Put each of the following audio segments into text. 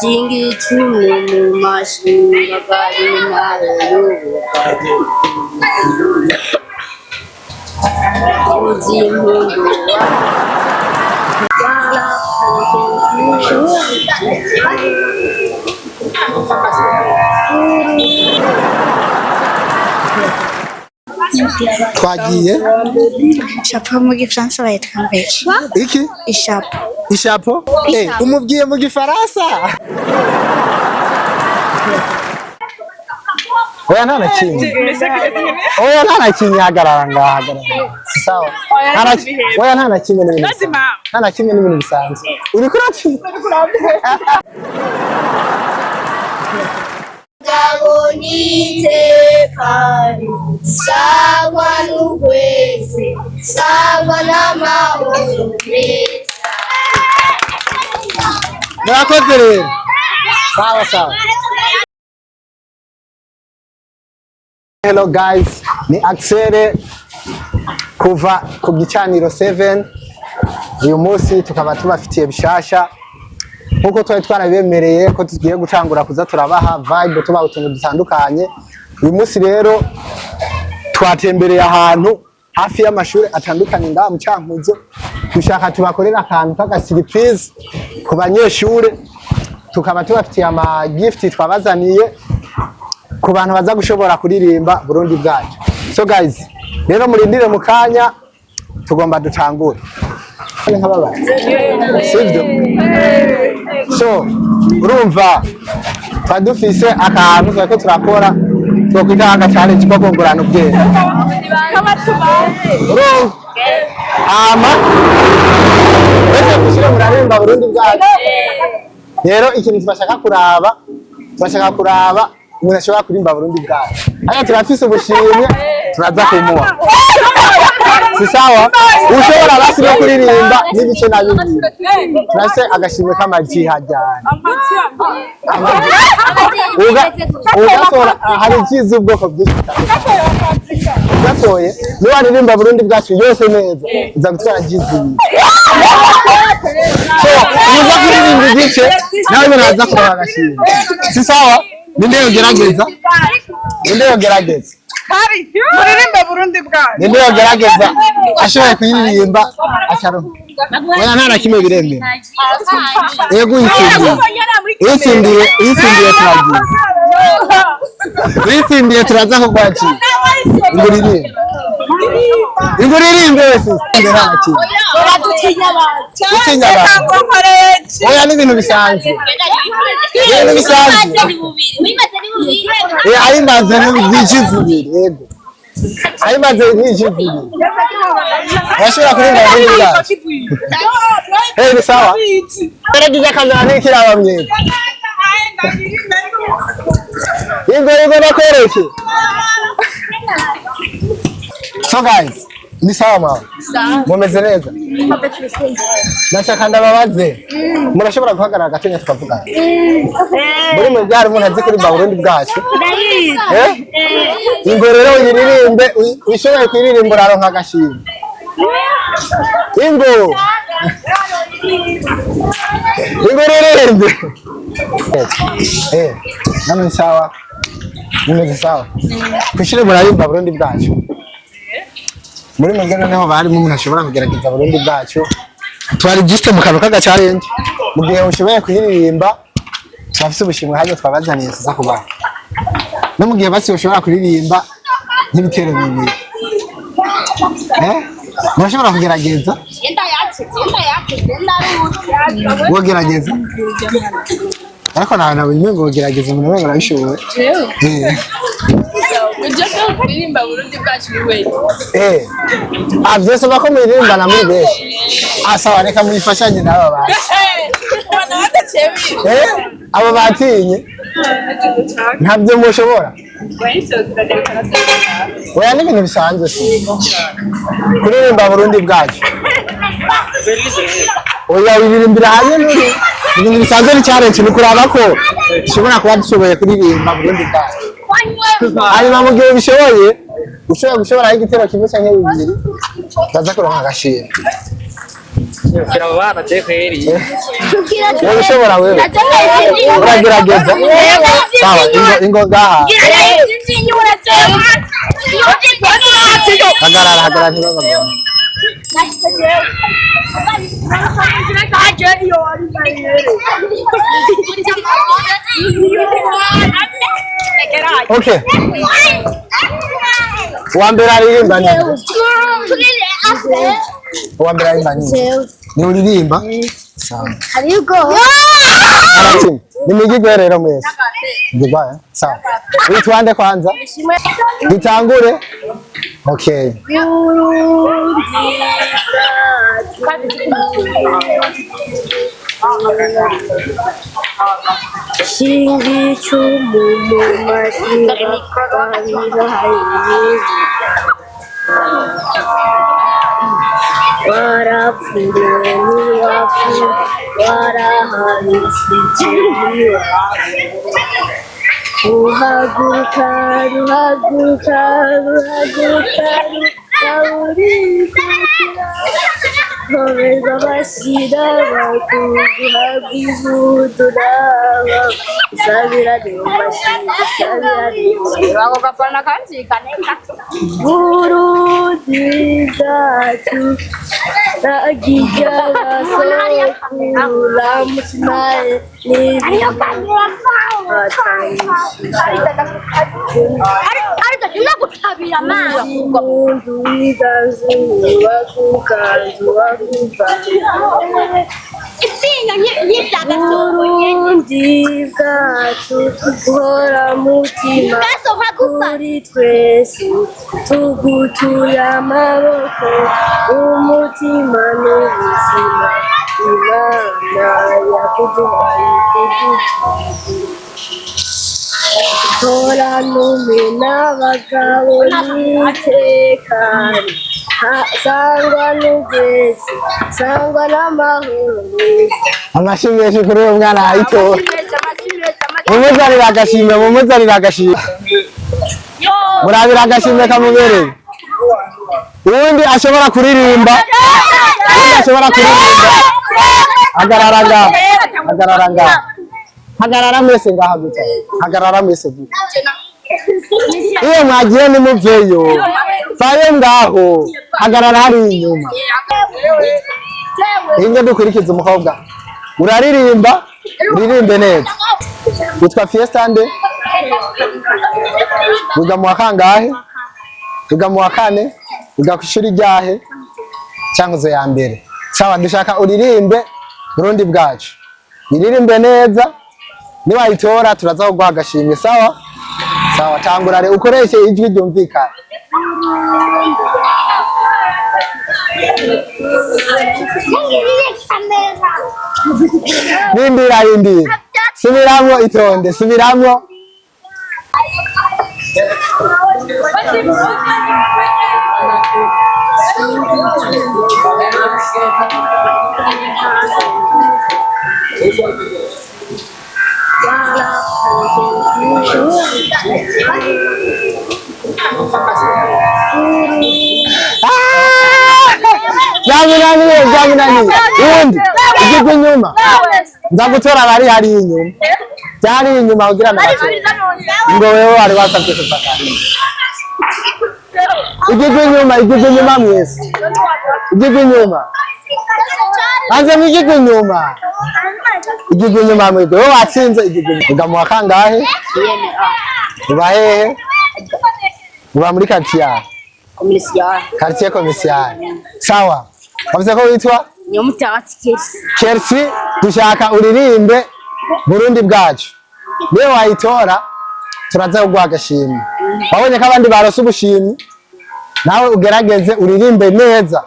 Shinga icumu mashinga bari intahe y'ubugabo impundu twagiye chapeau mu gifaransa bayitwa mbeki iki ishapo umubwiye mu gifaransa oya nta na kimwe hagarara ngaha sawa oya nta na kimwe n'ibintu bisanzwe uri kurati Gabonitekani sagwa n'ukwezi sagwa n'amahoro meza. murakoze rero sawa. Hello guys, ni Axel kuva ku gicaniro 7. Uyu munsi tukaba tubafitiye bishasha nkuko twari twarabemereye ko tugiye gucangura kuza turabaha vibe tuba utuntu dutandukanye. Uyu munsi rero twatembereye ahantu hafi y'amashuri atandukanye ngaha mu Cankuzo, dushaka tubakorera akantu k'aka surprise ku banyeshure, tukaba tubafitiye ama gift twabazaniye ku bantu baza gushobora kuririmba Burundi Bwacu. So guys, rero murindire mu kanya tugomba dutangure. Sivyo? So, urumva twadufise akantu twako turakora twokwita aka challenge ko kongurana ubwenge. Ama bese kushira murarimba Burundi Bwacu. Rero ikintu tubashaka kuraba umuntu ashobora kurimba Burundi Bwacu. Aya turafise ubushimwe turaza kumuha. Si sawa? Ushobora basi no kuririmba n'ibice na bibiri. Turase agashimwe k'amaji hajyana. Ugatora hari ikizi ubwoko bwinshi. Ugatoye niba waririmba Burundi Bwacu yose neza uza gutwara jizi. So, uza kuririmba igice nawe biraza kubaha agashimwe. Si sawa? Ninde yogerageza? Muririmba Burundi Bwacu. Ninde yogerageza ashoboye kuyiririmba acharonka. Oya nta na kimwe birembe. Yego Wisindiye turaza ko kwaci. Inguririmbe wese nta na kimwe. Oya n'ibintu bisanzwe. Ayimaze n'ibijizibiri yego. Ayimaze n'ibijizibiri. Washobora kurimba Burundi Bwacu. Ni sawa. Baragize kamera n'ikiraba mwe. Yego nakwereke. So guys, ni sawa mama. Mumeze neza. Nashaka ndababaze. Murashobora guhagarara gatenya tukavugana. Muri mu byari umuntu azi kurimba Burundi Bwacu. Ingo rero uyiririmbe wishoboye kuririmba uraronka agashimwe. Ingo riririmbe. Namwe sawa. Mumeze sawa. Kwishire murarimba Burundi Bwacu. Muri mugana naho bari mu ashobora kugerageza Burundi Bwacu. Twari juste mu kantu kaga challenge. Mu gihe ushoboye kuririmba twafise ubushimwe haje twabazaniye tuza kubaha. No mu gihe basi ushobora kuririmba nk'ibitero bibiri. Murashobora kugerageza? Wogerageza? Ariko nawe bimwe ngo gerageza mu nabwo arabishoboye. Ujya kuririmba Burundi Bwacu wewe. Byose bako muririmba na muri beshi. Sawa reka muyifashanye n'aba bana. Bana badacebiye. Abo batinye. Ntabyo mushobora. Oya n'ibintu bisanzwe si. Kuririmba Burundi Bwacu. Oya wiririmbira hanye nuri. Ibintu bisanzwe ni challenge ni kuraba ko ushobora kuba dushoboye kuririmba Burundi Bwacu. Hanyuma mu gihe bishoboye ushobora igitero kimwe canke bibiri baza kuronka agashimwe. kira bana je kweri. Wowe ushobora wewe. Uragerageza. Sawa, ingo ngaha. Hagarara ntibabagana. Okay. Uambere aririmba nini? Uambere aririmba nini? Ni uririmba? Sawa. Aratimba. Ni migigwe rero mwese. Ngigwa, sawa. Witwande kwanza. Gitangure. Okay. Shinga icumu mu mashinga warapfunywe ntiwapfuye warahabishijwe urikukira Komerwa mashinga Uhabwe impundu Isamirane Burundi Bwacu ragi sokuru Ramutswa impundu wiganzuye uwakuganza Burundi Bwacu nkoramutima kuri twese tugutuye amaboko umutima n'ubuzima Imana yakuduhaye tora nume n'abagabo n'itekane sangwa n'ubwezi sangwa n'amahoro meza Amashi menshi kuri uwo mwana ayitora. Mumuzanire agashimwe. Murabira agashimwe kamubereye. Uwundi ashobora kuririmba. Hagarara mwese ngaha gusa. Hagarara mwese gusa. Iyo mwagiye ni muveyo. Faye ngaho. Hagarara hari inyuma. Inge dukurikiza umukobwa. Uririmbe neza. Witwa Fiesta nde? Wiga mu wakangahe? Wiga mu wakane? Wiga kwishuri ryahe? Cyanguzo ya mbere. Sawa dushaka uririmbe Burundi Bwacu. Iririmbe neza. Niwayitora turaza kuguha agashimwe sawa? Sawa tangurare ukoreshe ijwi ryumvikana. Rindira. Subiramwo itonde, subiramwo. Jaminani. Undi igigwe inyuma. Nzagutora bari hari inyuma. Cyari inyuma ugira nabato. Ngo wewe wari wasabye kufatana. Igigwe inyuma mwese. Igigwe inyuma. Anze mwigigwe inyuma. Igigwe inyuma mwigwe wewe watsinze igigwe. Uga mu wakangahe? Uba hehe? Uba muri quartier. Quartier commercial. Sawa. Wavuze ko witwa? Chelsea dushaka uririmbe Burundi Bwacu. Niyo wayitora turaza kuguha agashimwe. Wabonye ko abandi barose ubushimwe nawe ugerageze uririmbe neza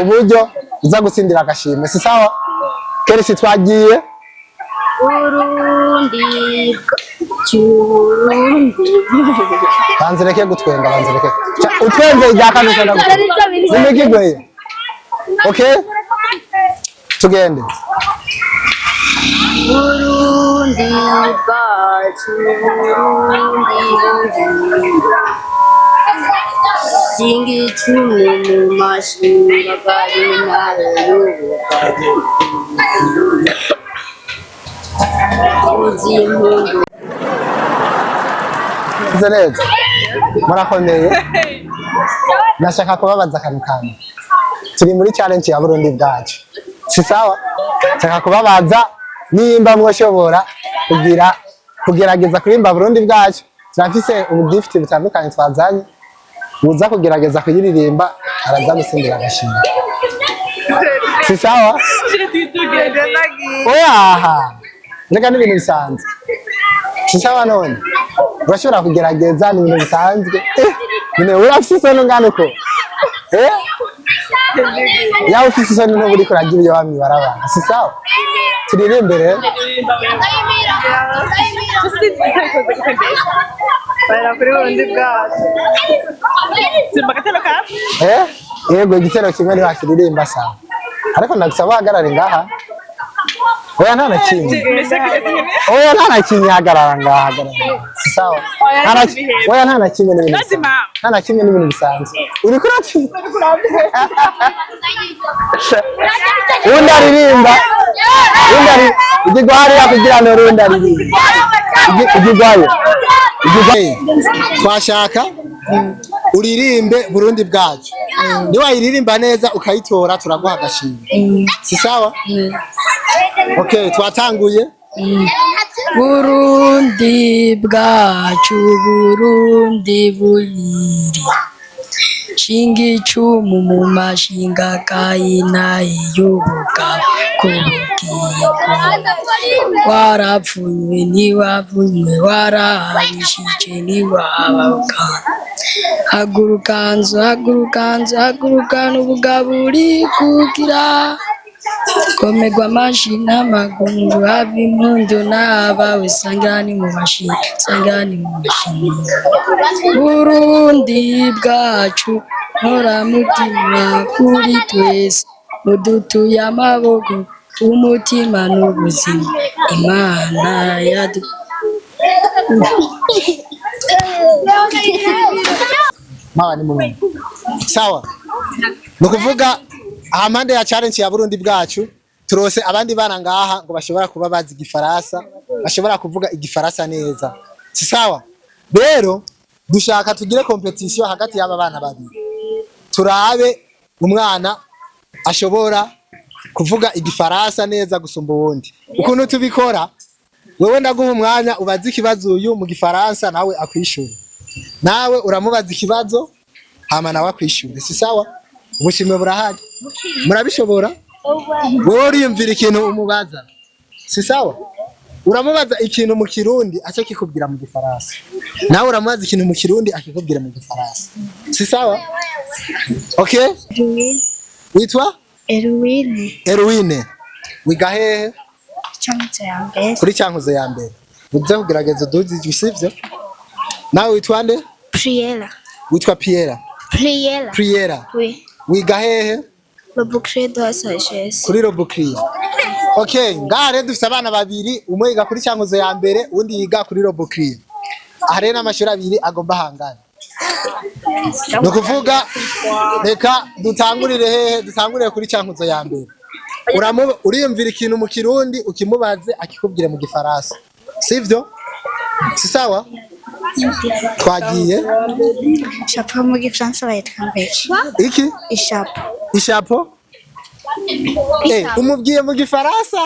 uburyo uza gutsindira agashimwe. Si sawa? Chelsea twagiye. Burundi Bwacu Burundi. Banzireke gutwenga. Utwenze ijya kanisa ndagutwenga. Zimigigwe. Okay? Tugende. Burundi Bwacu Burundi Shinga icumu mu mashinga bari intahe y'ubugabo. Uzi impundu. Meze neza murakomeye nashaka kubabaza akantu kamwe turi muri challenge ya Burundi Bwacu si sawa nshaka kubabaza nimba mwoshobora kugerageza kurimba Burundi Bwacu turafise ubugift butandukanye twazanye uza kugerageza kuyiririmba araza gusimbira agashimwe si sawa oya reka n'ibintu bisanzwe si sawa none urashobora kugerageza n'ibintu bisanzwe nyine urafise isoni ngana uko yawe ufise isoni n'ubu uriko uragira iyo wamye barabana si sawa turirimbe rero kuri Burundi Bwacu yego igitero kimwe ntiwakiririmba sawa ariko ndagusaba uhagarare ngaha oya nta na kimwe oya nta na kimwe hagarara ngaha si sawa oya nta na kimwe n'ibintu nta na kimwe n'ibintu bisanzwe uriko uratimba undi aririmba igigwariya kugira ngo urundi aririmba igigwayo twashaka uririmbe Burundi Bwacu niwayiririmba neza ukayitora turaguha agashimwe si sawa okay twatanguye Burundi Bwacu Burundi Buhire Shinga icumu mu mashinga intahe y'ubugabo bugingo Warapfunywe ntiwapfuye Warahabishijwe ntiwahababuka Uhagurukana ubugabo urikukira Komerwa amashi n'amagungu Uhabwe impundu n'abawe sangani mu mashi Burundi Bwacu nkoramutima kuri twese mudutuye amaboko umutima n'ubuzima Imana yadu mawa ni munene sawa nukuvuga ahamande ya challenge ya Burundi Bwacu turose abandi bana ngaha ngo bashobora kuba bazi igifaransa bashobora kuvuga igifaransa neza si sawa rero dushaka tugire competition hagati y'aba bana babiri turabe umwana ashobora kuvuga igifaransa neza gusumba uwundi ukuntu tubikora wewe ndaguha umwanya ubaze ikibazo uyu mu gifaransa nawe akwishura nawe uramubaza ikibazo hama nawe akwishura si sawa ubushimwe burahari murabishobora wowe uriyumvira ikintu umubaza si sawa uramubaza ikintu mu kirundi acha kikubwira mu gifaransa nawe uramubaza ikintu mu kirundi akikubwira mu gifaransa si sawa okay witwa Erwine wiga hehe kuri cyankuzo ya mbere uze kugerageza uduzi gisivyo nawe witwa nde witwa Priera Oui. wiga hehe kuri Robukri okay ngare dufite abana babiri umwe yiga kuri cyankuzo ya mbere undi yiga kuri Robukri are n'amashuri abiri agomba hangana no kuvuga reka dutangurire hehe dutangurire kuri cyankuzo ya mbere uriyumvira ikintu mu kirundi ukimubaze akikubwire mu gifaransa sivyo si sawa twagiye Chapeau mu gifaransa bayitwa mbeki. iki ishapo umubwiye mu gifaransa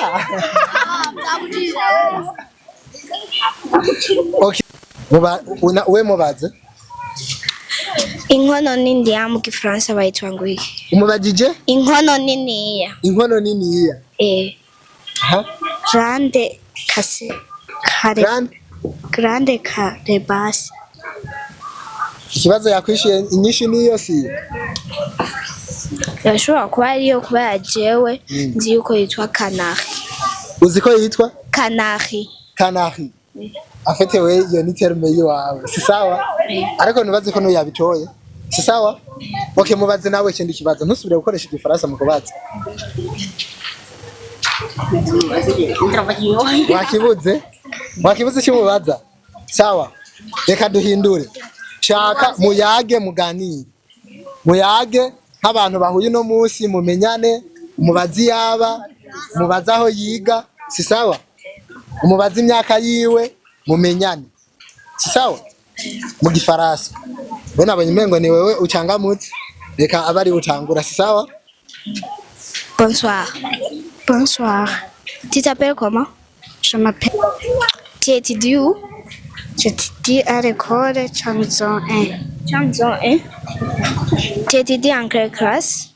okay we mubaze Inkono nini ya mu gifaransa bayitwa ngo iki? umubajije Inkono niniya. ha Grande kase kare. Grande kare basi. ikibazo yakwishiye inyinshi niyo si Yashobora kuba ariyo kuba yajewe nzi yuko yitwa Canari. uzi ko yitwa Canari. afite we iyo ni terme yiwawe si sawa ariko nibaze ko nuyabitoye si sawa okay mubaze nawe kindi kibazo ntusubire gukoresha igifaransa mu kubaza wakibuze cyumubaza sawa reka duhindure shaka muyage muganire muyage nk'abantu bahuye no munsi mumenyane, umubazi yaba, umubazi aho yiga, si sawa? Umubazi imyaka yiwe mumenyane, si sawa? Mu gifaransa bona abanyimengo ni wewe ucangamutse, reka abari utangura, si sawa? Bonsoir. Bonsoir. Tu t'appelles comment? Je m'appelle. Tu étudies où? J'étudie à l'école Chamzon 1. Chamzon 1? Tu étudies en quelle classe?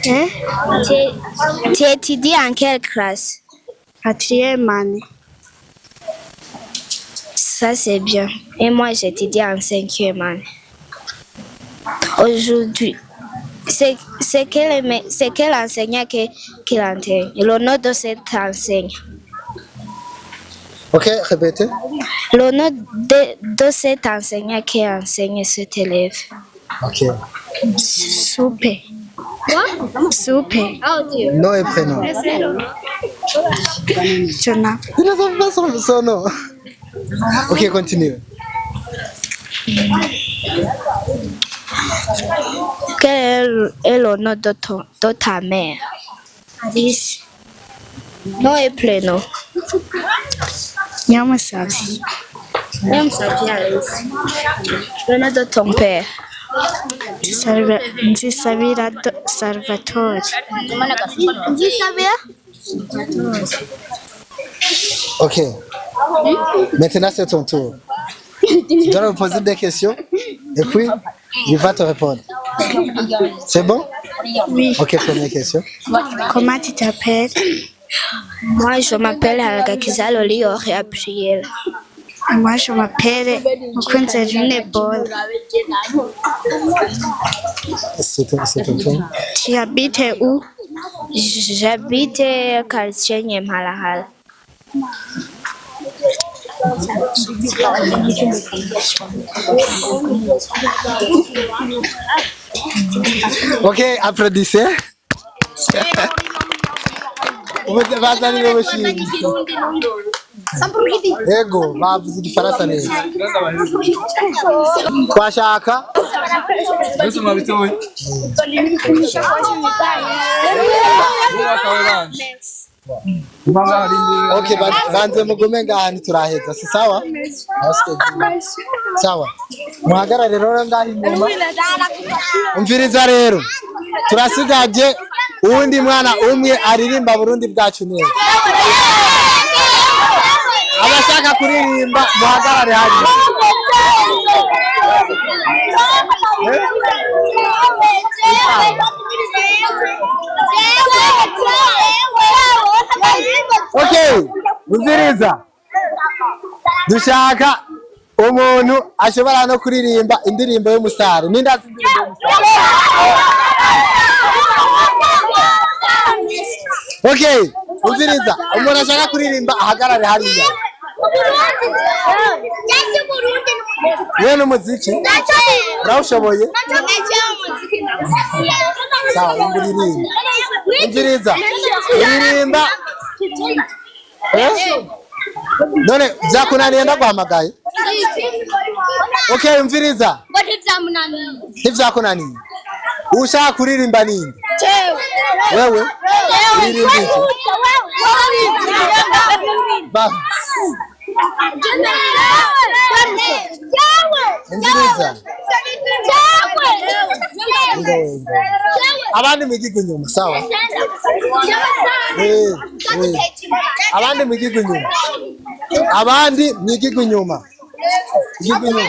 Hein? Tu étudies en quelle classe? Quatrième année. Ça c'est bien. Et moi j'étudie en 5e année. Aujourd'hui, c'est quel enseignant qui l'enseigne? Le nom de cet enseignant. Ok, répétez. Le nom de cet enseignant qui enseigne cet élève. Ok. Soupe. Quoi? Soupe. Nom et prénom. Je n'ai Il ne savent pas son nom. Ok, continue. Quel est le nom de ta mère? Alice. Nom et prénom. Nyamusavi. Nyamusavi Alice. Le nom de ton père. Nzisabira Salvatore. Nzisabira? Ok. Maintenant c'est ton tour. Tu dois me poser des questions et puis il va te répondre. C'est bon? Oui. Ok, première question. Comment tu t'appelles? Moi, je m'appelle Algakiza Loli Warahabishijwe. Et moi, je m'appelle Uhagunza Bol. C'est ton tour. Tu habites où? J'habite quartier Nyemalahala. Ok, applaudissez. Bazanire umushinga. Ego, bavuze igifaransa neza. Twashaka? Gusuzuma bitowe. Ok, banze mugume ngaha ntituraheza, si sawa? Sawa. Muhagarare rero ngaha inyuma. Umviriza rero. Turasigaje uwundi mwana umwe aririmba Burundi Bwacu neza. Abashaka kuririmba muhagarare hano. Okay, umviriza. Dushaka umuntu ashobora no kuririmba indirimbo y'umusare. Nindazi indirimbo y'umusare. Okay, umviriza. Umuntu ashaka kuririmba ahagarare hariya. Wewe n'umuziki? Urawushoboye? Sawa, uririmba. Umviriza. Uririmba. None byakunaniye ndaguhamagaye? Okay, umviriza. Ntibyakunaniye. Ushaka kuririmba nini? Wewe? Uririmba iki? Umviriza. Abandi mwigiga inyuma, sawa? Abandi mwigiga inyuma. Abandi mwigiga inyuma. Mwigiga inyuma.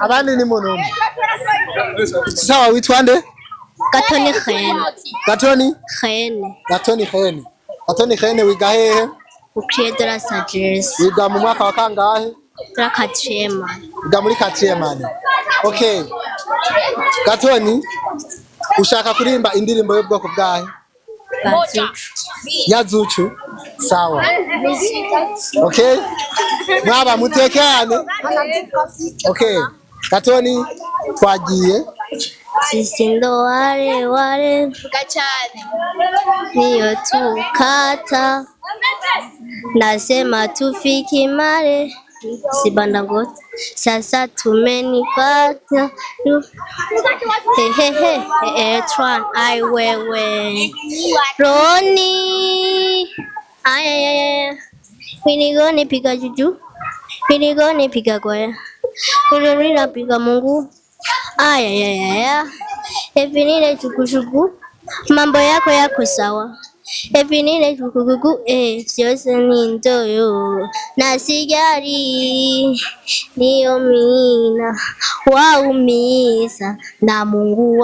Abandi ni muntu umwe. Sawa, witwa nde? Gatoni Khene. Gatoni? Khene. Gatoni Khene. Gatoni Khene wiga hehe? Ukiye de la sagesse. Wiga mu mwaka wa kangahe? De la quatrième. Wiga muri quatrième année. Okay. Gatoni, ushaka kuririmba indirimbo y'ubwoko bwahe? Yazuchu. Sawa. Okay. Mwaba mutekane. Okay. Gatoni twagiye. sisi ndo wale wale niyo tukata, nasema tufiki male sibanda ngote, sasa tumenipata hehehe twan ai wewe Roni ay pinigoni piga juju, pinigoni piga goya, pinigoni piga Mungu ay evinile chukushuku, mambo yako yako sawa. Evinile chukukuku siose ni ndoyo na sigari niyo mina waumiza na Mungu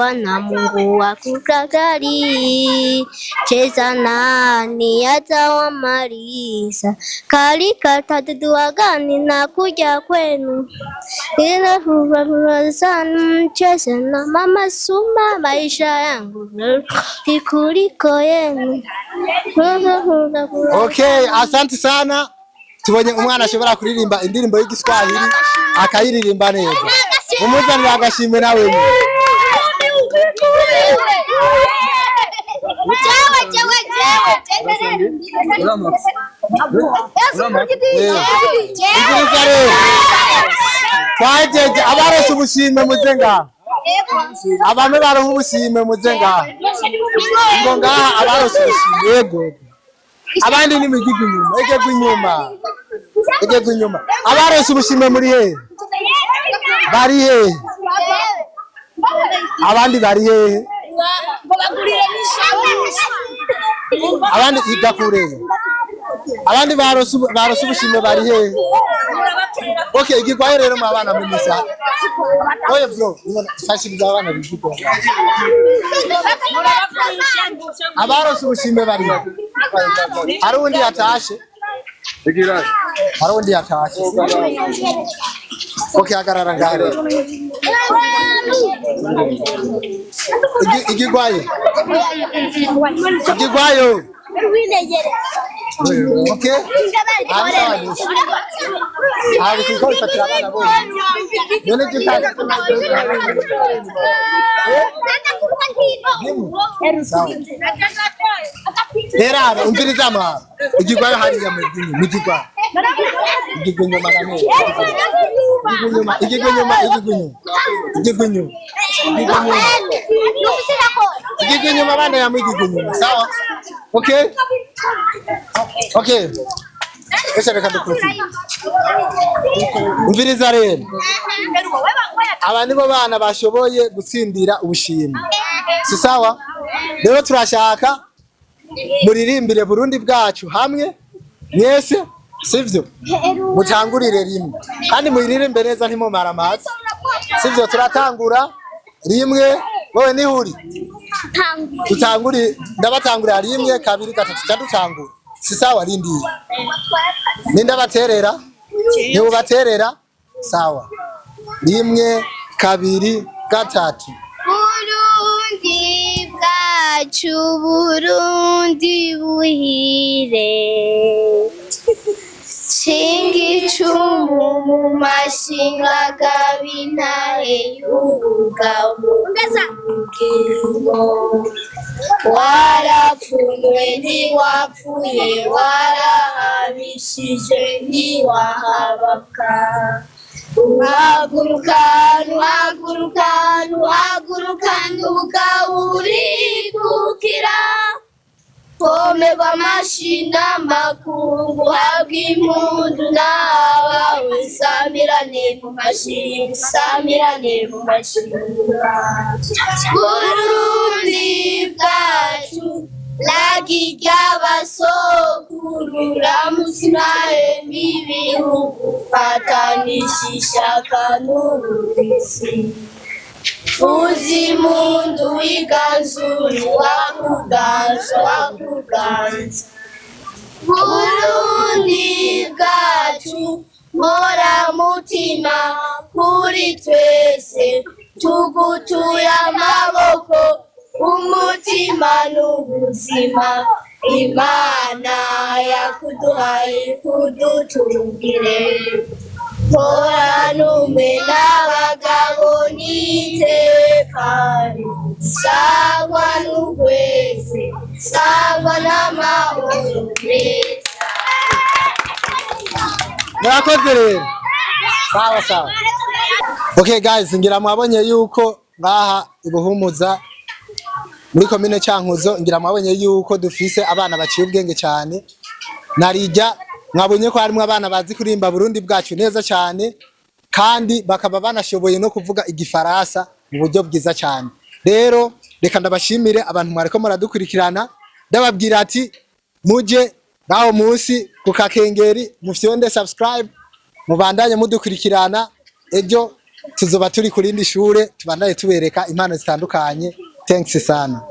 wakukakari, cheza nani atawamaliza, kalika dua gani na kuja kwenu, ila furaha sana cheza na mama Suma, maisha yangu kuliko yenu. Okay, asante sana. Tubonye umwana ashobora kuririmba indirimbo y'igiswahili akayiririmba neza. Umuzanira agashimwe nawe. Twajeje abarose ubushime muzenga. Abantu baronka ubushime muzenga. Ngo ngaha abarose ubushime yego. Abandi ni mugigi inyuma, ege inyuma. Abarose ubushime muri he? Bari he? Abandi bari he? Abandi igakure. Abandi barose ubushime bari he? Okay, igikwaye rero mu abana muri misa. Oye bro, fashiriza abana bigiko. Abarose ubushime bari he? Hari undi yatashe? Hari undi yatashe? Okay, agarara ngare. Igikwaye. Okay. Hari kiko ifatira abana bo. None gitaka. Era umviriza ama. Igikwaye hari ya medini, mugikwa. Igikwenyo magane. Igikwenyo mabanda ya mugikwenyo. Sawa? Okay? Okay. Ese reka dukurikira. Umviriza rero. Aba nibo bana bashoboye gutsindira ubushimwe. Si sawa? Rero turashaka muririmbire Burundi bwacu hamwe mwese, sivyo? Mutangurire rimwe. Kandi muririmbire neza ntimumara amazi. Sivyo turatangura rimwe, wowe ni huri. Tutanguri ndabatangurira rimwe kabiri gatatu cyadutangura. Si sawa rindi. Ninda baterera? Niwo baterera? Sawa. Rimwe kabiri gatatu. Burundi Bwacu Burundi Buhire, Shinga icumu mu mashinga, Gaba intahe ubugabo, bugingo, Warapfunywe ntiwapfuye, Warahabishijwe ntiwahababuka. Uhagurukana, ubugabo urikukira, Komerwa amashi n'amakungu, Uhabwe impundu n'abawe, Isamirane mu mashinga. Burundi bwacu, ragi Gaba, sokuru, Ramutswa n'ibihugu, Ufatanije, ishaka n'ubugizi, Vuza impundu, wiganzuye, uwakuganza. Burundi bwacu, nkoramutima, kuri twese, tugutuye amaboko, umutima n'ubuzima, Imana yakuduhaye kudutungire. Nkoramutima n'abagabo n'iteka sagwa n'ukwezi sagwa n'amahoro meza. Murakoze rero. Sawa sawa. Okay guys, ngira mwabonye yuko ngaha ibuhumuza muri komine Cankuzo, ngira mwabonye yuko dufise abana baciye ubwenge cyane. Narijya mwabonye ko harimo abana bazi kurimba Burundi bwacu neza cyane, kandi bakaba banashoboye no kuvuga igifaransa mu buryo bwiza cyane. Rero reka ndabashimire abantu mwareko muradukurikirana, ndababwira ati muje ngaho munsi ku kakengeri mufyonde subscribe, mubandanye mudukurikirana. Ejo tuzoba turi kurindi shure tubandanye tubereka impano zitandukanye. Thanks sana.